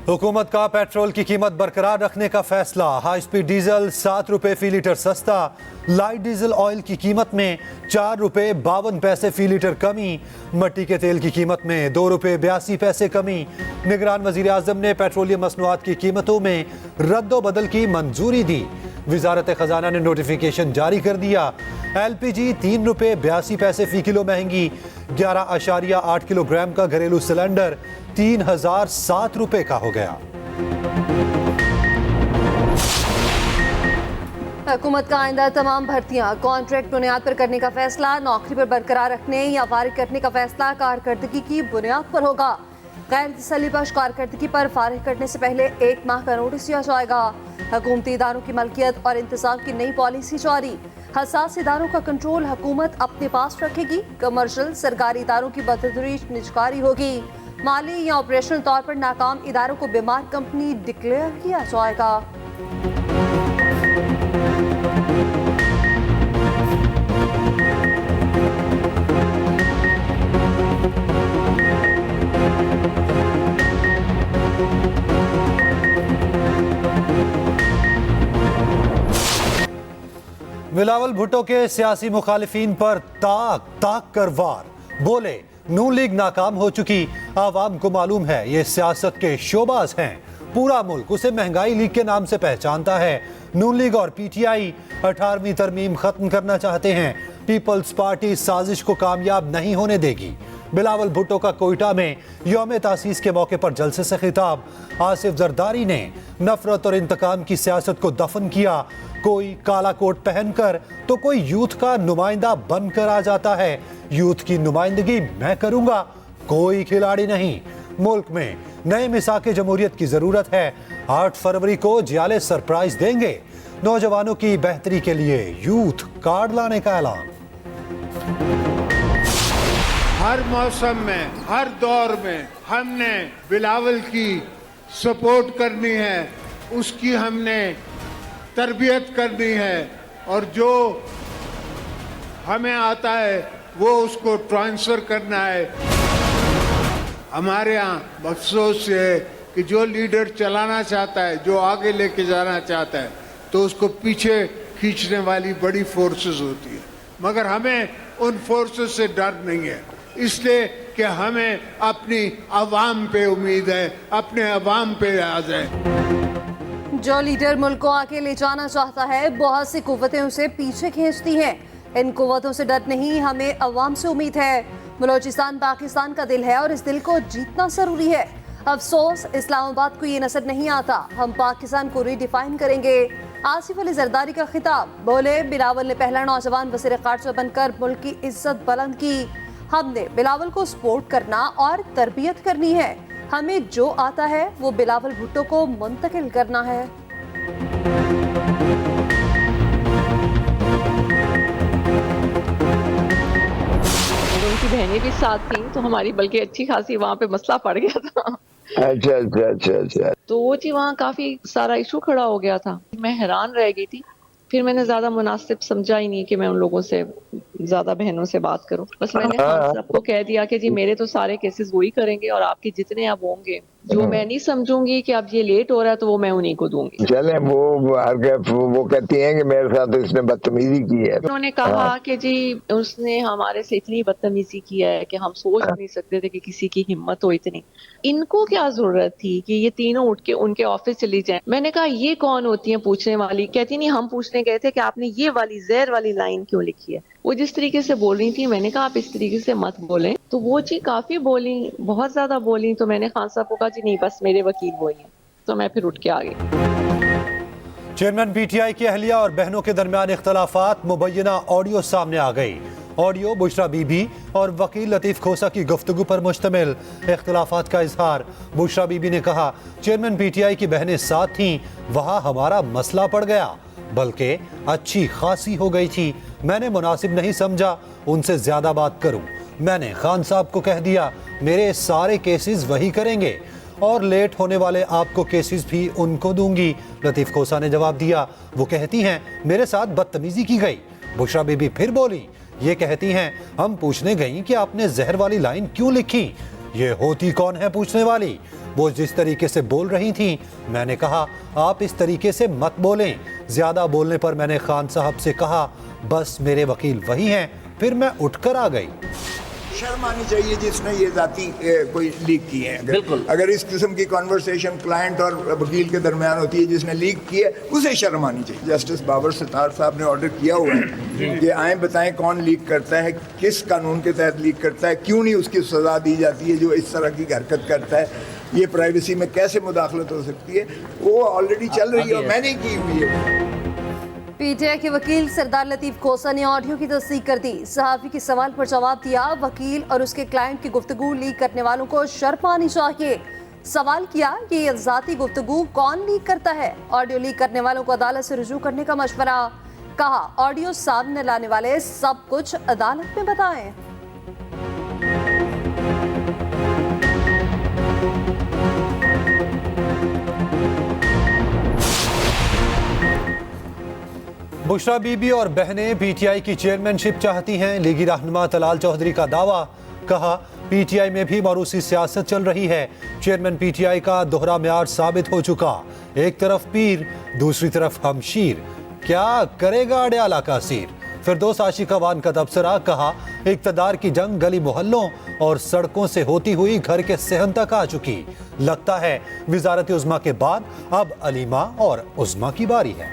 हुकूमत का पेट्रोल की कीमत बरकरार रखने का फैसला। हाई स्पीड डीजल 7 रुपए फी लीटर सस्ता। लाइट डीजल ऑयल की कीमत में 4 रुपए 52 पैसे फी लीटर कमी। मट्टी के तेल की कीमत में 2 रुपए 82 पैसे कमी। निगरान वजीर आजम ने पेट्रोलियम मसनूआत की कीमतों में रद्दोबदल की मंजूरी दी। वजारत खजाना ने नोटिफिकेशन जारी कर दिया। LPG 3 रुपए 82 पैसे फी किलो महंगी। 11.8 किलोग्राम का घरेलू सिलेंडर 3007 रुपए का हो गया। हुकूमत का आइंदा तमाम भर्तियां कॉन्ट्रैक्ट बुनियाद पर करने का फैसला। नौकरी पर बरकरार रखने या फारिग करने का फैसला कारकर्दगी की बुनियाद पर होगा। गैर तसल्लीबख्श कारकर्दगी पर फारिग करने से पहले 1 माह का नोटिस दिया जाएगा। हुकूमती इदारों की मलकियत और इंतजाम की नई पॉलिसी जारी। हसास इदारों का कंट्रोल हुकूमत अपने पास रखेगी। कमर्शियल सरकारी इदारों की बतदरीज निजकारी होगी। माली या ऑपरेशनल तौर पर नाकाम इदारों को बीमार कंपनी डिक्लेयर किया जाएगा। बिलावल भुट्टो के सियासी मुखालिफिन पर ताक ताक कर वार। बोले नून लीग नाकाम हो चुकी, आवाम को मालूम है ये सियासत के शोबाज हैं। पूरा मुल्क उसे महंगाई लीग के नाम से पहचानता है। नून लीग और PTI 18वीं तरमीम खत्म करना चाहते हैं। पीपल्स पार्टी साजिश को कामयाब नहीं होने देगी। बिलावल भुट्टो का कोयटा में यौम तासीस के मौके पर जलसे से खिताब। आसिफ जरदारी ने नफरत और इंतकाम की सियासत को दफन किया। कोई काला कोट पहनकर तो कोई यूथ का नुमाइंदा बनकर आ जाता है। यूथ की नुमाइंदगी मैं करूंगा, कोई खिलाड़ी नहीं। मुल्क में नए मिसाके जमहूरियत की जरूरत है। 8 फरवरी को जियाले सरप्राइज देंगे। नौजवानों की बेहतरी के लिए यूथ कार्ड लाने का ऐलान। हर मौसम में, हर दौर में हमने बिलावल की सपोर्ट करनी है, उसकी हमने तरबियत करनी है और जो हमें आता है वो उसको ट्रांसफर करना है। हमारे यहाँ अफसोस है कि जो लीडर चलाना चाहता है, जो आगे लेके जाना चाहता है, तो उसको पीछे खींचने वाली बड़ी फोर्सेस होती है। मगर हमें उन फोर्सेस से डर नहीं है, इसलिए कि हमें अपनी अवाम पे उम्मीद है, अपने अवाम पे याद है। जो लीडर मुल्क को आगे ले जाना चाहता है, बहुत सी कुव्वतें उसे पीछे खींचती हैं। इन कुव्वतों से डर नहीं, हमें अवाम से उम्मीद है। बलोचिस्तान पाकिस्तान का दिल है और इस दिल को जीतना जरूरी है। अफसोस इस्लामाबाद को ये नजर नहीं आता। हम पाकिस्तान को रीडिफाइन करेंगे। आसिफ अली जरदारी का खिताब। बोले बिलावल ने पहला नौजवान वज़ीर ख़ारजा बनकर मुल्क की इज्जत बुलंद की। हमने बिलावल को सपोर्ट करना और तरबियत करनी है। हमें जो आता है वो बिलावल भुट्टो को मुंतकिल करना है। उनकी बहनें भी साथ थी, तो हमारी बल्कि अच्छी खासी वहाँ पे मसला पड़ गया था। अच्छा। तो वो जी वहाँ काफी सारा इशू खड़ा हो गया था। मैं हैरान रह गई थी। फिर मैंने ज्यादा मुनासिब समझा ही नहीं कि मैं उन लोगों से ज्यादा बहनों से बात करूं। बस मैंने खान साहब को कह दिया कि जी मेरे तो सारे केसेस वही करेंगे और आपके जितने अब होंगे, जो मैं नहीं समझूंगी कि अब ये लेट हो रहा है, तो वो मैं उन्हीं को दूंगी। चले वो कहती हैं कि मेरे साथ इसने बदतमीजी की है। उन्होंने कहा कि जी उसने हमारे से इतनी बदतमीजी की है कि हम सोच नहीं सकते थे कि किसी की हिम्मत हो इतनी। इनको क्या जरूरत थी कि ये तीनों उठ के उनके ऑफिस चली जाएं। मैंने कहा ये कौन होती है पूछने वाली? कहती नहीं, हम पूछने गए थे कि आपने ये वाली जहर वाली लाइन क्यों लिखी है। वो जिस तरीके से बोल रही थी, मैंने कहा आप इस तरीके से मत बोलें। तो वो जी काफी बोली, बहुत ज्यादा बोली। तो मैंने खान साहब को कहा जी नहीं, बस मेरे वकील वही हैं। तो मैं फिर उठ के आ गई। चेयरमैन PTI की अहलिया और बहनों के दरमियान इख्तलाफात। मुबैना ऑडियो सामने आ गई। ऑडियो बुशरा बीबी और वकील लतीफ खोसा की गुफ्तगू पर मुश्तमिल। इख्तलाफात का इजहार। बुशरा बीबी ने कहा चेयरमैन PTI की बहनें साथ थीं, वहाँ हमारा मसला पड़ गया, बल्कि अच्छी खासी हो गई थी। मैंने मुनासिब नहीं समझा उनसे ज्यादा बात करूं। मैंने खान साहब को कह दिया मेरे सारे केसेस वही करेंगे और लेट होने वाले आपको केसेस भी उनको दूंगी। लतीफ खोसा ने जवाब दिया, वो कहती हैं मेरे साथ बदतमीजी की गई। बुशरा बीबी फिर बोली, ये कहती हैं हम पूछने गई कि आपने जहर वाली लाइन क्यों लिखी। ये होती कौन है पूछने वाली? वो जिस तरीके से बोल रही थीं, मैंने कहा आप इस तरीके से मत बोलें। ज्यादा बोलने पर मैंने खान साहब से कहा बस मेरे वकील वही हैं, फिर मैं उठकर आ गई। शर्म आनी चाहिए जिसने ये जाती कोई लीक की है। अगर इस किस्म की कॉन्वर्सेशन क्लाइंट और वकील के दरमियान होती है जिसने लीक की है, उसे शर्म आनी चाहिए। जस्टिस बाबर सितार साहब ने ऑर्डर किया हुआ है कि आए बताएं कौन लीक करता है, किस कानून के तहत लीक करता है, क्यों नहीं उसकी सजा दी जाती है जो इस तरह की हरकत करता है, ये प्राइवेसी में कैसे मुदाखलत हो सकती है। वो ऑलरेडी चल रही है और मैंने की हुई है। पीटीआई के वकील सरदार लतीफ खोसा ने ऑडियो की तस्दीक कर दी। सहाफी के सवाल पर जवाब दिया। वकील और उसके क्लाइंट की गुफ्तगू लीक करने वालों को शर्म आनी चाहिए। सवाल किया कि ये ज़ाती गुफ्तगू कौन लीक करता है। ऑडियो लीक करने वालों को अदालत से रुजू करने का मशवरा। कहा ऑडियो सामने लाने वाले सब कुछ अदालत में बताएं। बुशरा बीबी और बहनें पीटीआई की चेयरमैनशिप चाहती हैं। लीगी रहनुमा तलाल चौधरी का दावा। कहा पीटीआई में भी मरूसी सियासत चल रही है। चेयरमैन पीटीआई का दोहरा म्यार साबित हो चुका। एक तरफ पीर, दूसरी तरफ हमशीर, क्या करेगा अडयाला का सीर। फिरदौस आशिकावान का तबसरा। कहा इक्तदार की जंग गली मोहल्लों और सड़कों से होती हुई घर के सहन तक आ चुकी। लगता है वजारत उज़्मा के बाद अब अलीमा और उज़्मा की बारी है।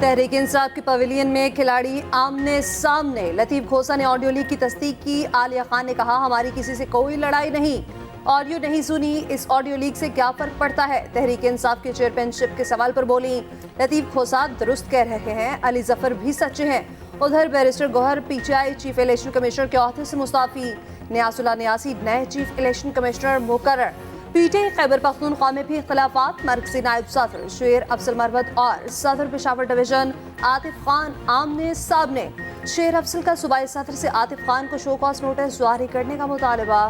तहरीक इंसाफ के पवेलियन में खिलाड़ी आमने सामने। लतीफ खोसा ने ऑडियो लीक की तस्दीक की। आलिया खान ने कहा हमारी किसी से कोई लड़ाई नहीं, ऑडियो नहीं सुनी, इस ऑडियो लीक से क्या फर्क पड़ता है। तहरीक इंसाफ के चेयरमैनशिप के सवाल पर बोली लतीफ खोसा दुरुस्त कह रहे हैं, अली जफर भी सच्चे हैं। उधर barrister Gohar PTI chief election commissioner के ओहदे से मुस्ताफी। नियासुल्लाह नियासी नए चीफ इलेक्शन कमिश्नर मुकर्रर। पीटीआई खैबर पख्तूनख्वा में भी इख्तलाफात। मरकजी नायब सदर शेर अफजल मरवत और सदर पेशावर डिवीजन आतिफ खान आमने सामने। शेर अफजल का सूबाई सदर से आतिफ खान को शो कॉज नोटिस जारी करने का मुतालबा।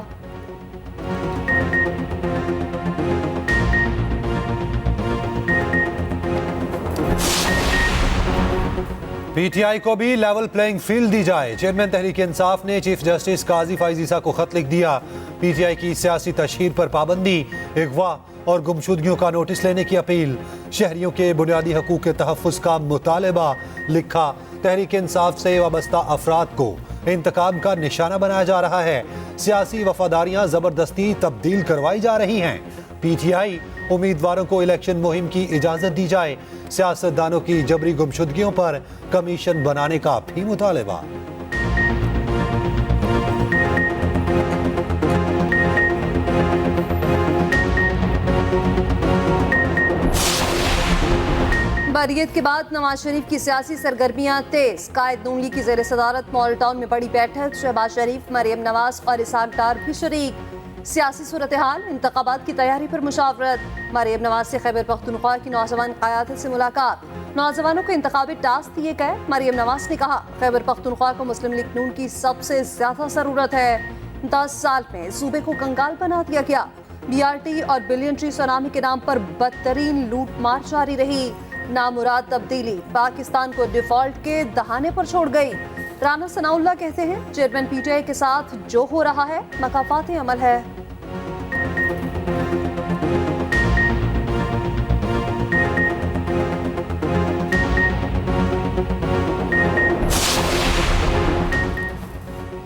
पीटीआई को भी लेवल प्लेइंग फील्ड दी जाए। चेयरमैन तहरीक इंसाफ ने चीफ जस्टिस काजी फाइजीसा को खत लिख दिया। पीटीआई की सियासी तशहीर पर पाबंदी, अगवा और गुमशुदगियों का नोटिस लेने की अपील। शहरियों के बुनियादी हकूक के तहफ़्फ़ुज़ का मुतालबा। लिखा तहरीक इंसाफ से वाबस्ता अफराद को इंतकाम का निशाना बनाया जा रहा है। सियासी वफादारियां ज़बरदस्ती तब्दील करवाई जा रही हैं। पीटीआई उम्मीदवारों को इलेक्शन मुहिम की इजाज़त दी जाए। सियासतदानों की जबरी गुमशुदगियों पर कमीशन बनाने का भी मुतालबा। बरियत के बाद नवाज शरीफ की सियासी सरगर्मियां तेज। कायद नून लीग की ज़ेर सदारत मॉल टाउन में बड़ी बैठक। शहबाज शरीफ, मरियम नवाज और इसहाक डार भी शरीक। सियासी सूरत हाल, इंतखाबात की तैयारी पर मुशावरत। मरियम नवाज से खैबर पख्तूनख्वा की नौजवान क़यादत से मुलाकात। नौजवानों को इंतखाबी टास्क दिए गए। मरियम नवाज ने कहा खैबर पख्तूनख्वा को मुस्लिम लीग नून की सबसे ज्यादा जरूरत है। 10 साल में सूबे को कंगाल बना दिया गया। BRT और बिलियन ट्री सुनामी के नाम पर बदतरीन लूट मार जारी रही। नामुराद तब्दीली पाकिस्तान को डिफॉल्ट के दहाने पर छोड़ गई। राना सनाउल्लाह कहते हैं चेयरमैन पीटीआई के साथ जो हो रहा है मकाफाती अमल है।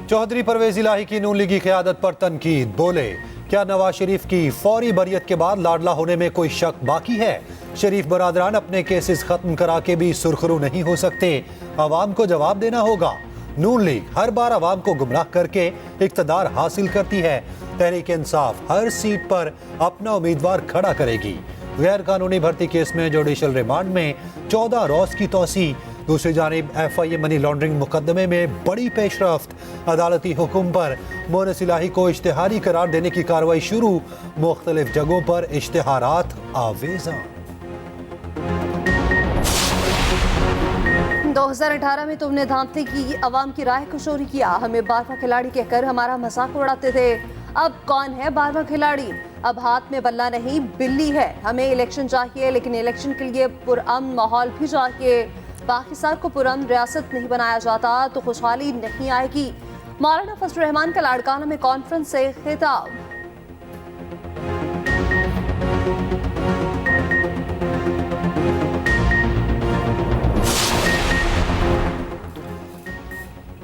चौधरी परवेज इलाही की नून लीगी क़यादत पर तनकीद। बोले क्या नवाज शरीफ की फौरी बरियत के बाद लाडला होने में कोई शक बाकी है। शरीफ बरादरान अपने केसेस खत्म करा के भी सुरखरू नहीं हो सकते। अवाम को जवाब देना होगा। नून लीग हर बार अवाम को गुमराह करके इक्तदार हासिल करती है। तहरीक इंसाफ हर सीट पर अपना उम्मीदवार खड़ा करेगी। गैर कानूनी भर्ती केस में जुडिशल रिमांड में 14 रोज की तोसी। दूसरी जानिब FIA मनी लॉन्ड्रिंग मुकदमे में बड़ी पेशरफ्त। अदालती हुक्म पर मोहनिस इलाही को इश्तिहारी करार देने की कार्रवाई शुरू। मुख्तलिफ जगहों पर इश्तिहारात आवेजा। 2018 में तुमने धांधली की, अवाम की राय को चोरी किया, हमें 12वां खिलाड़ी कहकर हमारा मजाक उड़ाते थे। अब कौन है 12वां खिलाड़ी? अब हाथ में बल्ला नहीं बिल्ली है। हमें इलेक्शन चाहिए, लेकिन इलेक्शन के लिए पुरअमन माहौल भी चाहिए। पाकिस्तान को पुरअमन रियासत नहीं बनाया जाता तो खुशहाली नहीं आएगी। मौलाना फजल रहमान का लाड़काना में कॉन्फ्रेंस से खिताब।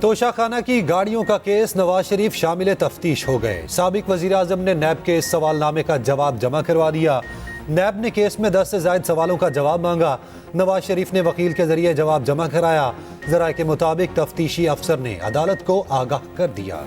तोशाखाना की गाड़ियों का केस नवाज शरीफ शामिल तफ्तीश हो गए। साबिक वजीर आजम ने नैब के इस सवालनामे का जवाब जमा करवा दिया। नैब ने केस में 10 से ज्यादा सवालों का जवाब मांगा। नवाज शरीफ ने वकील के जरिए जवाब जमा कराया। जराये के मुताबिक तफ्तीशी अफसर ने अदालत को आगाह कर दिया।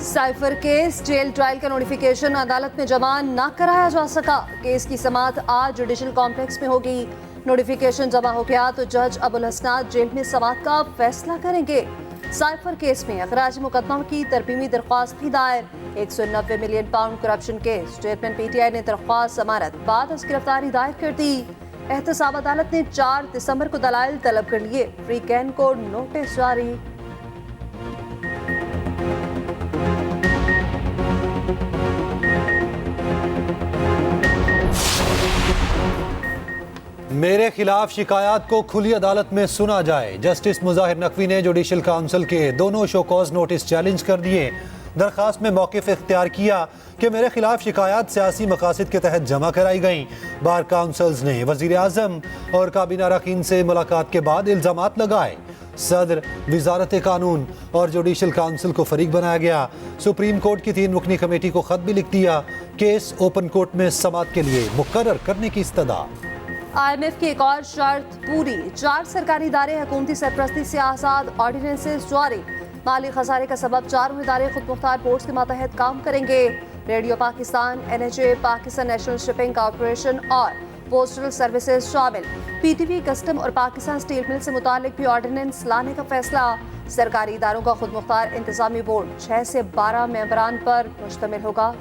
साइफर केस जेल ट्रायल का नोटिफिकेशन अदालत में जमा न कराया जा सका। केस की समाअत आज जुडिशल कॉम्प्लेक्स में होगी। नोटिफिकेशन जमा हो गया तो जज अबुल हसनात जेल में समाअत का फैसला करेंगे। साइफर केस में अखराज मुकदमा की तरमीमी दरख्वास्त भी दायर। 190 million pound corruption case. Chairman PTI ने दरख्वास्त जमानत बाद गिरफ्तारी दायर कर दी। एहतसाब अदालत ने 4 दिसंबर को दलाइल तलब कर लिए। फ्री कैन को नोटिस जारी। मेरे खिलाफ शिकायत को खुली अदालत में सुना जाए। जस्टिस मुजाहिर नकवी ने जुडिशल काउंसिल के दोनों शोकॉज नोटिस चैलेंज कर दिए। दरखास्त में मौक़िफ़ इख्तियार किया कि मेरे खिलाफ शिकायत सियासी मकासद के तहत जमा कराई गई। बार काउंसिल्स ने वज़ीर आज़म और काबीना अरकान से मुलाकात के बाद इल्ज़ामात लगाए। सदर, वजारत कानून और जुडिशल काउंसिल को फरीक बनाया गया। सुप्रीम कोर्ट की 3 रुकनी कमेटी को खत भी लिख दिया। केस ओपन कोर्ट में समाअत के लिए मुकर्रर करने की इस्तदा। IMF की एक और शर्त पूरी। 4 सरकारी इदारे हुकूमती सरपरस्ती से आज़ाद। ऑर्डिनेंसेस जारी। माली खसारे का सबब 4 इदारे खुद मुख्तार बोर्ड के मातहत काम करेंगे। Radio Pakistan, NHA, Pakistan national shipping corporation और पोस्टल सर्विसेज शामिल। PTV, कस्टम और पाकिस्तान स्टील मिल से मुतालिक भी ऑर्डिनेंस लाने का फैसला। सरकारी इदारों का खुद मुख्तार इंतजामी बोर्ड 6 से 12 मेंबरान पर मुश्तमिल होगा।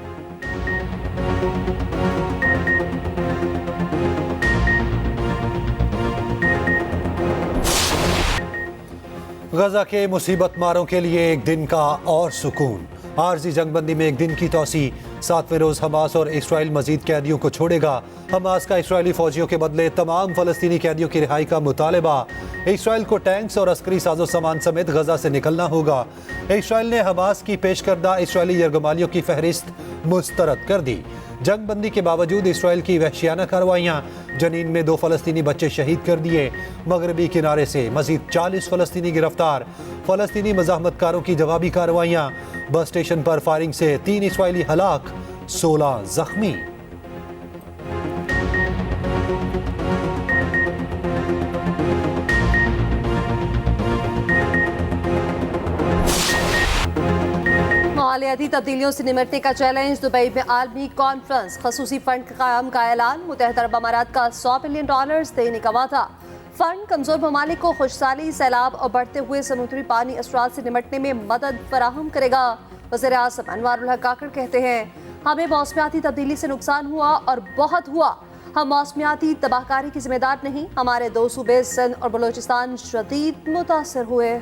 गजा के मुसीबत मारों के लिए एक दिन का और सुकून। आरजी जंगबंदी में एक दिन की तोसी। 7वें रोज हमास और इसराइल मजीद कैदियों को छोड़ेगा। हमास का इसराइली फौजियों के बदले तमाम फलस्तीनी कैदियों की रिहाई का मुतालबा। इसराइल को टैंक्स और अस्करी साजो सामान समेत गजा से निकलना होगा। इसराइल ने हमास की पेश करदा इसराइली यरगमालियों की फहरिस्त मुस्तरद कर दी। जंगबंदी के बावजूद इसराइल की वहशियाना कार्रवाइयाँ। जनीन में 2 फलस्तीनी बच्चे शहीद कर दिए। मगरबी किनारे से मजीद 40 फलस्तीनी गिरफ्तार। फलस्तीनी मज़ाहमतकारों की जवाबी कार्रवाइयाँ। बस स्टेशन पर फायरिंग से 3 इसराइली हलाक, 16 जख्मी। मालियाती तब्दीलियों से निपटने का चैलेंज। दुबई में आलमी कॉन्फ्रेंस। खसूसी फंड के क़याम का ऐलान। मुत्तहिदा अरब अमारात का $100 बिलियन देने का वादा। फंड कमजोर ममालिक को खुशहाली, सैलाब और बढ़ते हुए समुद्री पानी असरात से निपटने में मदद फराहम करेगा। वज़ीर आज़म अनवारुल हक काकड़ कहते हैं, हमें मौसमियाती तब्दीली से नुकसान हुआ और बहुत हुआ। हम मौसमियाती तबाहकारी की जिम्मेदार नहीं। हमारे 2 सूबे सिंध और बलोचिस्तान शदीद मुतासर हुए।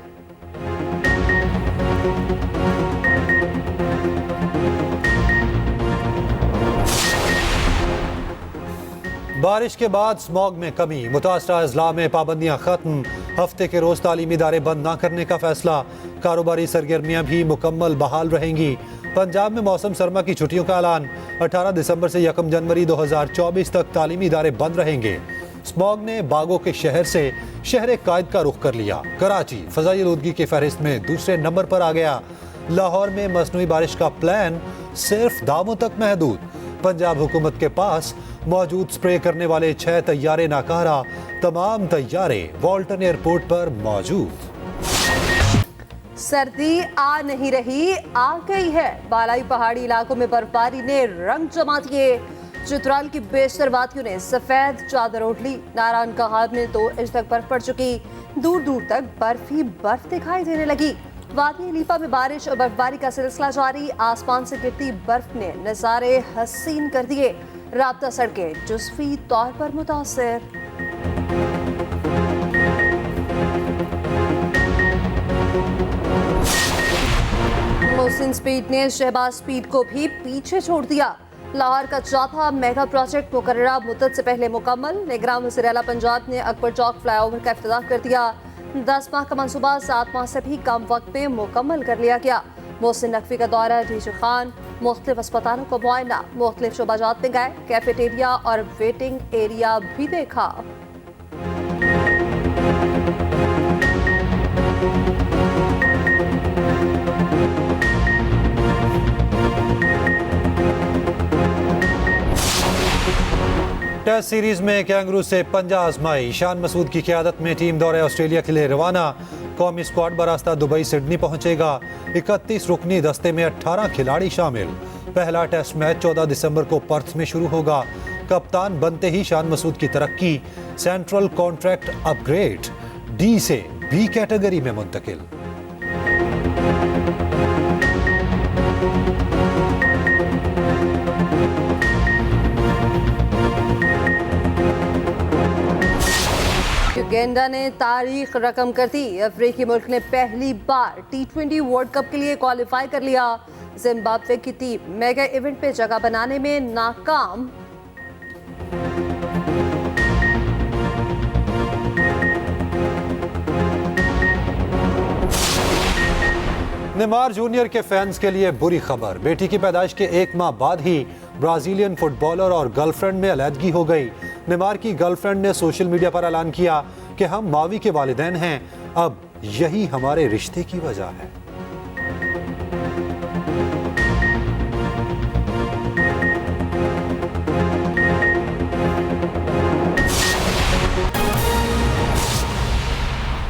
बारिश के बाद स्मॉग में कमी। मुतासरा अजला में पाबंदियां खत्म। हफ्ते के रोज तालीमी इदारे बंद न करने का फैसला। कारोबारी सरगर्मियां भी मुकम्मल बहाल रहेंगी। पंजाब में मौसम सरमा की छुट्टियों का ऐलान। 18 दिसंबर से 1 जनवरी 2024 तक तालीमी इदारे बंद रहेंगे। स्मॉग ने बागों के शहर से शहर कायद का रुख कर लिया। कराची फजाई आलूदगी की फहरिस्त में दूसरे नंबर पर आ गया। लाहौर में मसनूई बारिश का प्लान सिर्फ दावों तक महदूद। पंजाब हुकूमत के पास मौजूद स्प्रे करने वाले 6 तैयारे नाकारा। तमाम तैयारे वॉल्टन एयरपोर्ट पर मौजूद। सर्दी आ नहीं रही, आ गई है। बालाई पहाड़ी इलाकों में बर्फबारी ने रंग जमा दिए। चित्राल की बेशतर वादियों ने सफेद चादर ओढ़ ली। नारायण कहाब में 2 इंच तक बर्फ पड़ चुकी। दूर दूर तक बर्फ ही बर्फ दिखाई देने लगी। वादी लीपा में बारिश और बर्फबारी का सिलसिला जारी। आसमान से गिरती बर्फ ने नजारे हसीन कर दिए। राब्ता सड़कें जुज़वी तौर पर मुतासिर। मोहसिन स्पीड ने शहबाज स्पीड को भी पीछे छोड़ दिया। लाहौर का चौथा मेगा प्रोजेक्ट मुकर्ररा मुद्दत से पहले मुकम्मल। निगरान वज़ीर आला पंजाब ने अकबर चौक फ्लाईओवर का इफ्तिताह कर दिया। 10 माह का मंसूबा 7 माह से भी कम वक्त पे मुकम्मल कर लिया गया। मोहसिन नकवी का दौरा डीजी खान, मुख्तलिफ अस्पतालों को मुआयना, मुख्तलिफ शोबाजात में गए, कैफेटेरिया और वेटिंग एरिया भी देखा। टेस्ट सीरीज में कैंगरू से पंजा आजमाई। शान मसूद की क़यादत में टीम दौरे ऑस्ट्रेलिया के लिए रवाना। कौमी स्क्वाड बरास्ता दुबई सिडनी पहुंचेगा। 31 रुकनी दस्ते में 18 खिलाड़ी शामिल। पहला टेस्ट मैच 14 दिसंबर को पर्थ में शुरू होगा। कप्तान बनते ही शान मसूद की तरक्की, सेंट्रल कॉन्ट्रैक्ट अपग्रेड, डी से बी कैटेगरी में मुंतकिल। युगांडा ने तारीख रकम कर दी। अफ्रीकी मुल्क ने पहली बार T20 वर्ल्ड कप के लिए क्वालिफाई कर लिया। जिम्बाब्वे की टीम मेगा इवेंट पे जगह बनाने में नाकाम। नेमार जूनियर के फैंस के लिए बुरी खबर। बेटी की पैदाइश के 1 माह बाद ही ब्राजीलियन फुटबॉलर और गर्लफ्रेंड में अलहदगी हो गई। नेमार की गर्लफ्रेंड ने सोशल मीडिया पर ऐलान किया कि हम मावी के वालिदैन हैं, अब यही हमारे रिश्ते की वजह है।